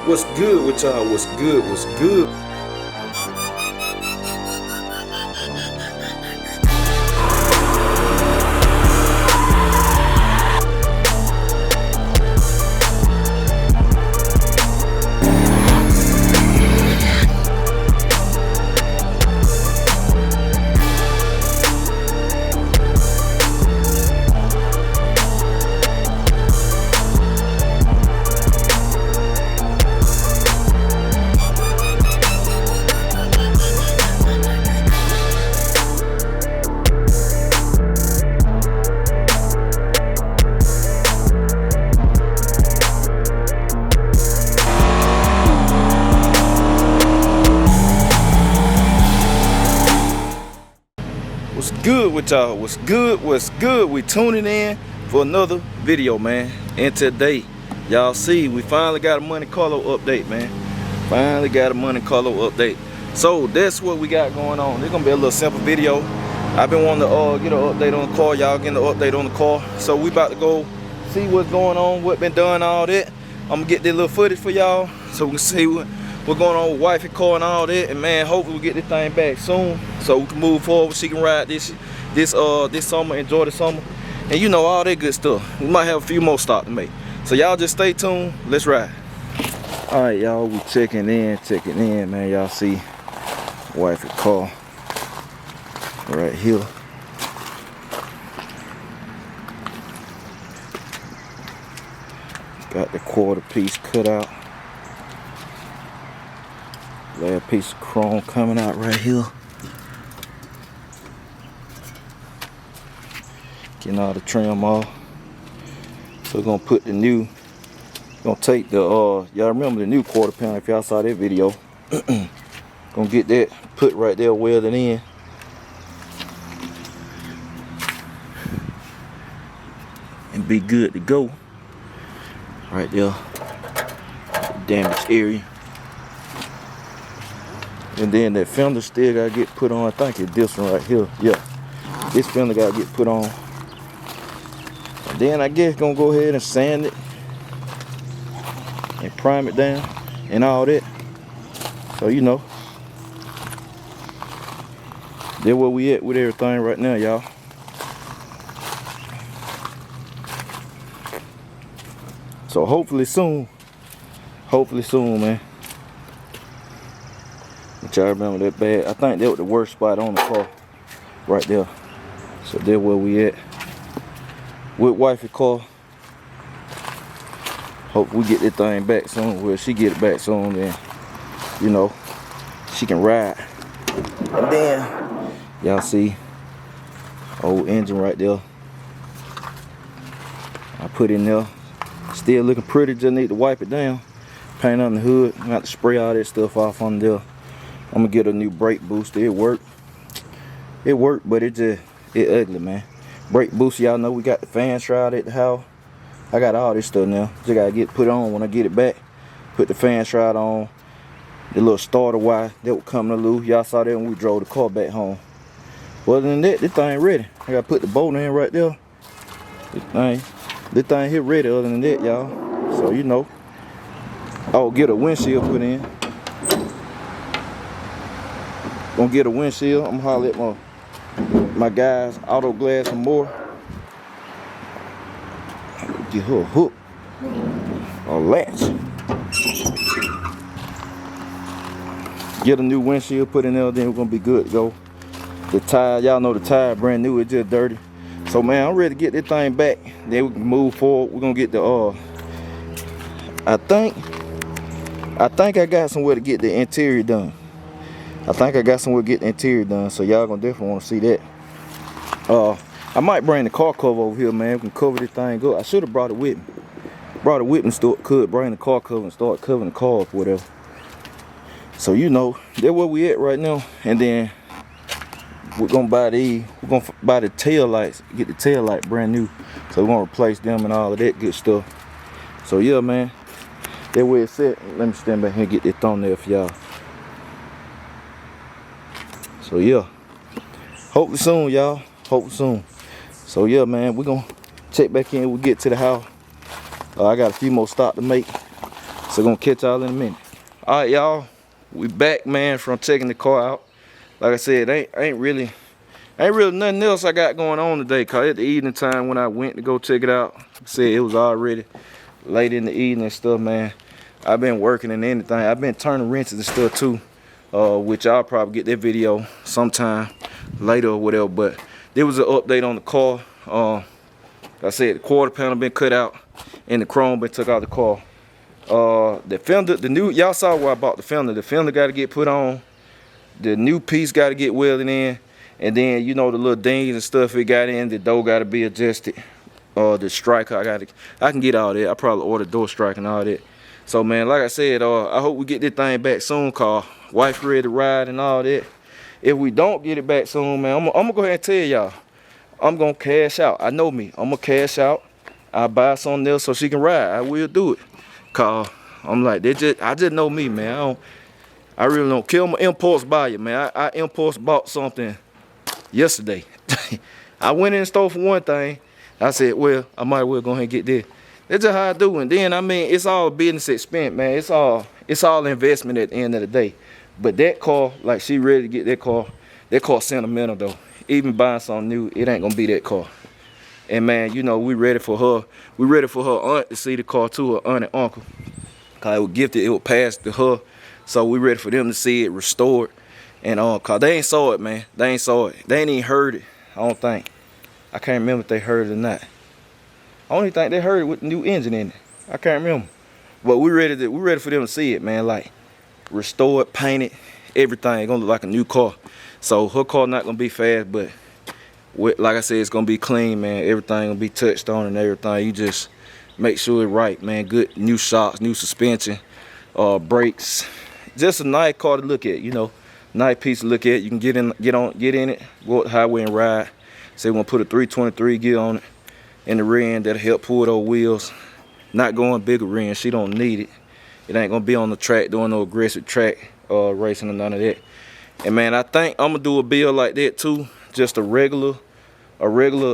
What's good with y'all? What's good? What's good? What's good with y'all? What's good? What's good? We tuning in for another video, man. And today, y'all see, we finally got a Monte Carlo update, man. Finally got a Monte Carlo update. So that's what we got going on. It's gonna be a little simple video. I've been wanting to get an update on the car. Y'all getting an update on the car. So we about to go see what's going on, what been done, all that. I'm gonna get this little footage for y'all so we can see what's going on with wifey car and all that. And man, hopefully we get this thing back soon so we can move forward. She can ride this summer, enjoy the summer, and you know, all that good stuff. We might have a few more stops to make. So y'all just stay tuned. Let's ride. All right, y'all, we checking in, man. Y'all see wifey car right here. Got the quarter piece cut out. Last piece of chrome coming out right here. Getting all the trim off. So we're gonna put the new, gonna take the y'all remember the new quarter pound if y'all saw that video. Gonna get that put right there, welded in. And be good to go. Right there. Damaged area. And then that fender still gotta get put on. I think it's this one right here. Yeah. This fender gotta get put on. And then I guess gonna go ahead and sand it and prime it down and all that. So you know. That's where we at with everything right now, y'all. So hopefully soon, man. But y'all remember that bad. I think that was the worst spot on the car. Right there. So that's where we at. With wifey car. Hope we get this thing back soon. Well, she get it back soon, then, you know, she can ride. And then, y'all see, old engine right there. I put in there. Still looking pretty, just need to wipe it down. Paint on the hood. I got to spray all that stuff off on there. I'm gonna get a new brake booster. It worked. It worked, but it ugly, man. Brake booster, y'all know we got the fan shroud at the house. I got all this stuff now. Just gotta get put on when I get it back. Put the fan shroud on. The little starter wire that would come loose. Y'all saw that when we drove the car back home. Other than that, this thing ready. I gotta put the bolt in right there. This thing here ready. Other than that, y'all. So you know, I'll get a windshield put in. Gonna get a windshield. I'm gonna holler at my guys, Auto Glass and more. Get her a hook, a latch. Get a new windshield put in there, then we're gonna be good to go. The tire, y'all know the tire brand new, it's just dirty. So man, I'm ready to get this thing back. Then we can move forward. We're gonna get the I think I got somewhere to get the interior done. So y'all gonna definitely want to see that. I might bring the car cover over here, man. We can cover this thing up. I should have brought it with me. Could bring the car cover and start covering the car up, whatever. So you know, that's where we at right now. And then we're gonna buy the tail lights. Get the tail light brand new. So we're gonna replace them and all of that good stuff. So yeah, man. That way it's set. Let me stand back here and get this thumbnail for y'all. So yeah, hopefully soon, y'all. Hopefully soon. So yeah, man, we're gonna check back in. We'll get to the house. I got a few more stops to make. So gonna catch y'all in a minute. All right, y'all. We back, man, from taking the car out. Like I said, ain't really nothing else I got going on today. Cause at the evening time when I went to go check it out, said it was already late in the evening and stuff, man. I've been working and anything. I've been turning wrenches and stuff too. Which I'll probably get that video sometime later or whatever. But there was an update on the car. Like I said, the quarter panel been cut out and the chrome been took out of the car. The fender, y'all saw where I bought the fender. The fender got to get put on. The new piece got to get welded in. And then, you know, the little dings and stuff it got in, the door got to be adjusted. The striker, I can get all that. I probably order door strike and all that. So, man, like I said, I hope we get this thing back soon, cause wife ready to ride and all that. If we don't get it back soon, man, I'm gonna go ahead and tell y'all, I'm gonna cash out. I know me. I'm gonna cash out. I'll buy something else so she can ride. I will do it. Cause I'm like, I just know me, man. I really don't kill my impulse buyer, man. I impulse bought something yesterday. I went in the store for one thing. I said, well, I might as well go ahead and get this. That's just how I do. And then, I mean, it's all business expense, man. It's all investment at the end of the day. But that car, like, she ready to get that car sentimental, though. Even buying something new, it ain't gonna be that car. And, man, you know, we ready for her. We ready for her aunt to see the car, too, her aunt and uncle. Cause it was gifted, it was passed to her. So we ready for them to see it restored. And, cause they ain't saw it, man. They ain't saw it. They ain't even heard it, I don't think. I can't remember if they heard it or not. I only think they heard it with the new engine in it. I can't remember. But we ready for them to see it, man. Like, restored, painted, everything. Gonna look like a new car. So her car not gonna be fast, but like I said, it's gonna be clean, man. Everything gonna be touched on and everything. You just make sure it's right, man. Good new shocks, new suspension, brakes. Just a nice car to look at, you know. Nice piece to look at. You can get in it, go up the highway and ride. Say we're gonna put a 323 gear on it. In the rear end that'll help pull those wheels. Not going bigger rear end, she don't need it. It ain't gonna be on the track doing no aggressive track racing or none of that. And man, I think I'm gonna do a build like that too. Just a regular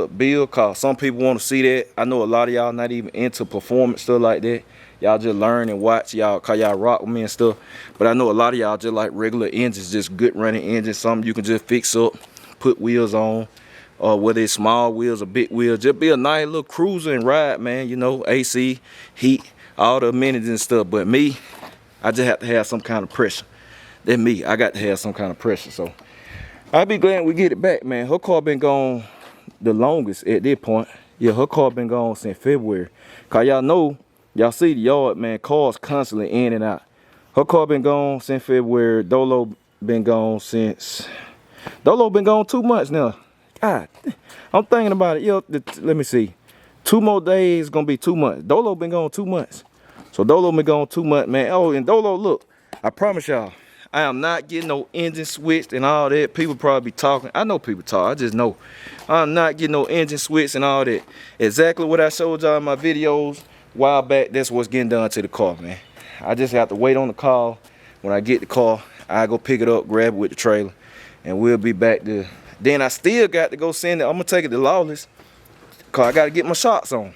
build, cause some people want to see that. I know a lot of y'all not even into performance stuff like that. Y'all just learn and watch y'all, cause y'all rock with me and stuff. But I know a lot of y'all just like regular engines, just good running engines, something you can just fix up, put wheels on. Whether it's small wheels or big wheels, just be a nice little cruiser and ride, man. You know, AC, heat, all the amenities and stuff. But me, I just have to have some kind of pressure. That's me. I got to have some kind of pressure. So I'll be glad we get it back, man. Her car been gone the longest at this point. Yeah, her car been gone since February. Cause y'all know, y'all see the yard, man. Cars constantly in and out. Her car been gone since February. Dolo been gone 2 months now. God, I'm thinking about it. Yo, let me see. 2 more days gonna be 2 months. Dolo been gone 2 months. So Dolo been gone 2 months, man. Oh, and Dolo, look, I promise y'all, I am not getting no engine switched and all that. People probably be talking. I know people talk. I just know. I'm not getting no engine switched and all that. Exactly what I showed y'all in my videos a while back. That's what's getting done to the car, man. I just have to wait on the call. When I get the car, I go pick it up, grab it with the trailer, and we'll be back to. Then I still got to go send it. I'm gonna take it to Lawless, cause I gotta get my shots on.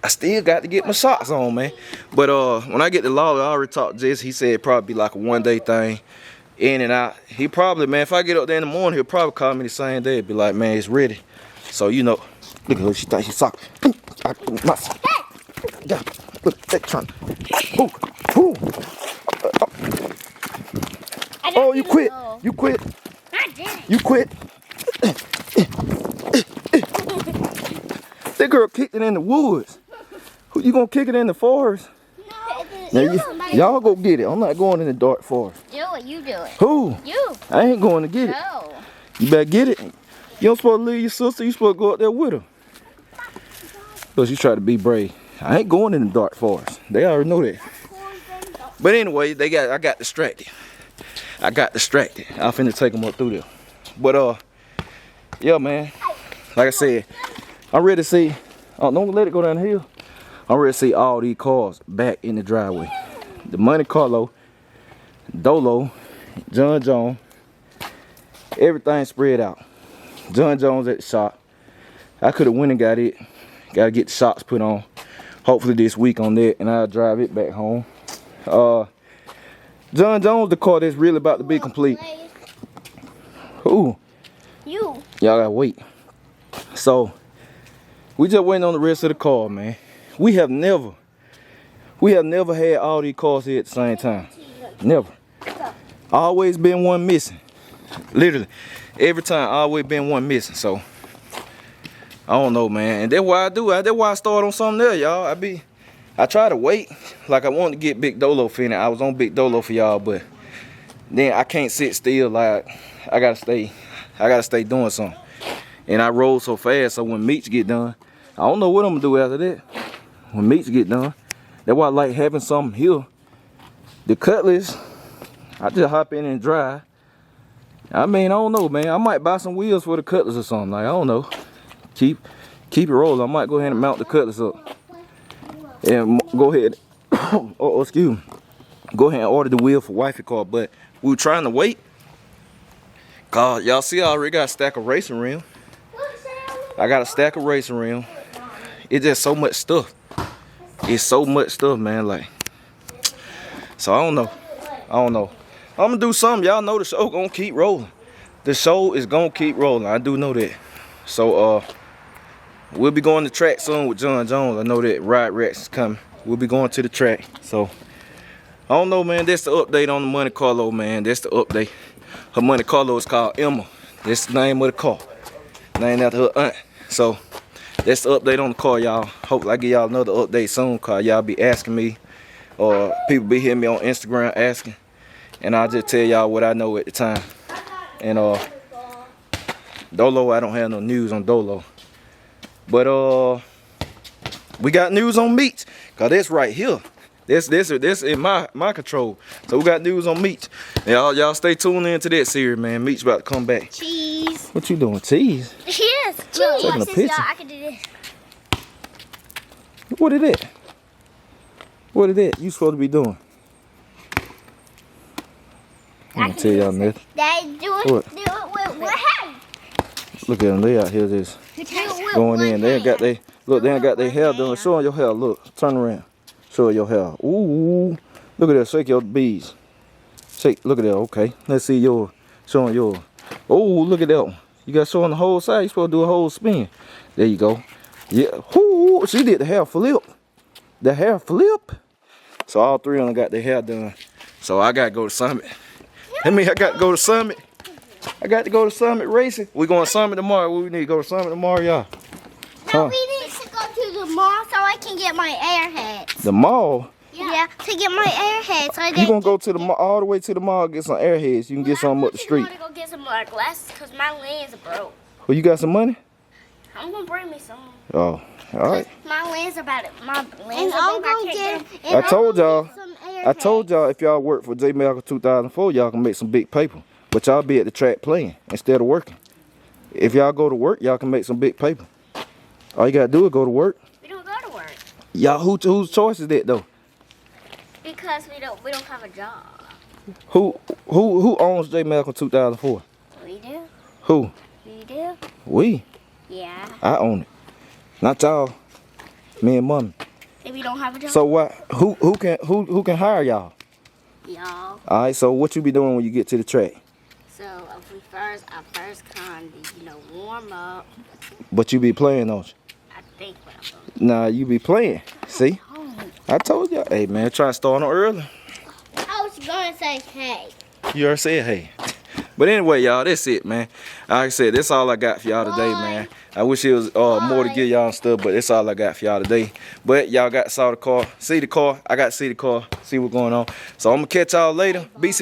I still got to get my shots on, man. But when I get to Lawless, I already talked to Jesse. He said it'd probably be like a 1-day thing, in and out. He probably, man, if I get up there in the morning, he'll probably call me the same day. Be like, man, it's ready. So you know, look at her. She thinks she's soccer. Yeah, look, that trying. Ooh. Oh, you quit. You quit. You quit. That girl kicked it in the woods. Who you gonna kick it in the forest? No. Y'all go get it. I'm not going in the dark forest. Do it. You do it. Who? You. I ain't going to get it. No. You better get it. You don't supposed to leave your sister. You supposed to go out there with her. Because you try to be brave. I ain't going in the dark forest. They already know that. But anyway, I got distracted. I'm finna take them up through there. But yeah, man. Like I said, I'm ready to see. Oh, don't let it go down the hill. I'm ready to see all these cars back in the driveway. The Monte Carlo, Dolo, John Jones, everything spread out. John Jones at the shop. I could have went and got it. Gotta get the shocks put on. Hopefully this week on that, and I'll drive it back home. John Jones, the car that's really about to be complete. Who? You. Y'all gotta wait. So we just waiting on the rest of the car, man. We have never had all these cars here at the same time. Never. Always been one missing. Literally, every time, always been one missing. So I don't know, man. And that's why I do. That's why I start on something there, y'all. I try to wait. Like I wanted to get Big Dolo finished. I was on Big Dolo for y'all, but then I can't sit still. Like I gotta stay doing something. And I roll so fast, so when meats get done, I don't know what I'm gonna do after that. When meats get done, that's why I like having something here. The Cutlass, I just hop in and drive. I mean, I don't know, man. I might buy some wheels for the Cutlass or something. Like I don't know. Keep it rolling. I might go ahead and mount the Cutlass up. And go ahead. Oh, excuse me. Go ahead and order the wheel for Wifey car. But we were trying to wait. Cause y'all see, I already got a stack of racing rims. I got a stack of racing rims. It's just so much stuff. It's so much stuff, man. Like, so I don't know. I'm gonna do something. Y'all know the show gonna keep rolling. The show is gonna keep rolling. I do know that. So we'll be going to track soon with John Jones. I know that Ride Rex is coming. We'll be going to the track. So I don't know, man. That's the update on the Monte Carlo, man. That's the update. Her Monte Carlo is called Emma. That's the name of the car. Named after her aunt. So that's the update on the car, y'all. Hopefully I give y'all another update soon, cause y'all be asking me, or people be hitting me on Instagram asking, and I'll just tell y'all what I know at the time. And Dolo, I don't have no news on Dolo, but we got news on meats, cause that's right here. This in my control. So we got news on meats. Y'all stay tuned into that series, man. Meats about to come back. Cheese. What you doing? Cheese? Yes. Cheese. Taking a picture. I can do this. What is that? What is that you supposed to be doing? I'm gonna tell y'all nothing. Dad, do it with what hand? Look at them. They out here just going in. They ain't got their hair done. Show them your hair. Look. Turn around. Show your hair. Ooh. Look at that. Shake your beads. Shake. Look at that. Okay. Let's see yours. Showing yours. Oh, look at that one. You got showing the whole side. You supposed to do a whole spin. There you go. Yeah. Ooh, she did the hair flip. The hair flip. So all three of them got their hair done. So I gotta go to Summit. I got to go to Summit. I got to go to Summit racing. We going to Summit tomorrow. We need to go to Summit tomorrow, y'all. No, we need to go to the mall so I can get my airheads. The mall? Yeah, to get my airheads. So you gonna go to the mall, all the way to the mall and get some airheads. You can get some up the street. I want to go get some more glasses because my lens broke. Well, you got some money? I'm gonna bring me some. Oh, all right. My lens about it. My lens are broke. I told y'all if y'all work for J Malcolm 2004, y'all can make some big paper. But y'all be at the track playing instead of working. If y'all go to work, y'all can make some big paper. All you gotta do is go to work. We don't go to work. Y'all, whose choice is that though? Because we don't have a job. Who owns J Malcolm 2004? We do. Who? We do. We? Yeah. I own it. Not y'all. Me and Mommy. If we don't have a job. So what? Who can hire y'all? Y'all. All right. So what you be doing when you get to the track? So I first kind of warm up. But you be playing, don't you? I think what I'm doing. Nah, you be playing. See? I told y'all. Hey man, try to start on early. I was gonna say hey. You already said hey. But anyway, y'all, that's it, man. Like I said, that's all I got for y'all today, man. I wish it was more to give y'all and stuff, but that's all I got for y'all today. But y'all see the car. I got to see the car, see what's going on. So I'm going to catch y'all later. BC.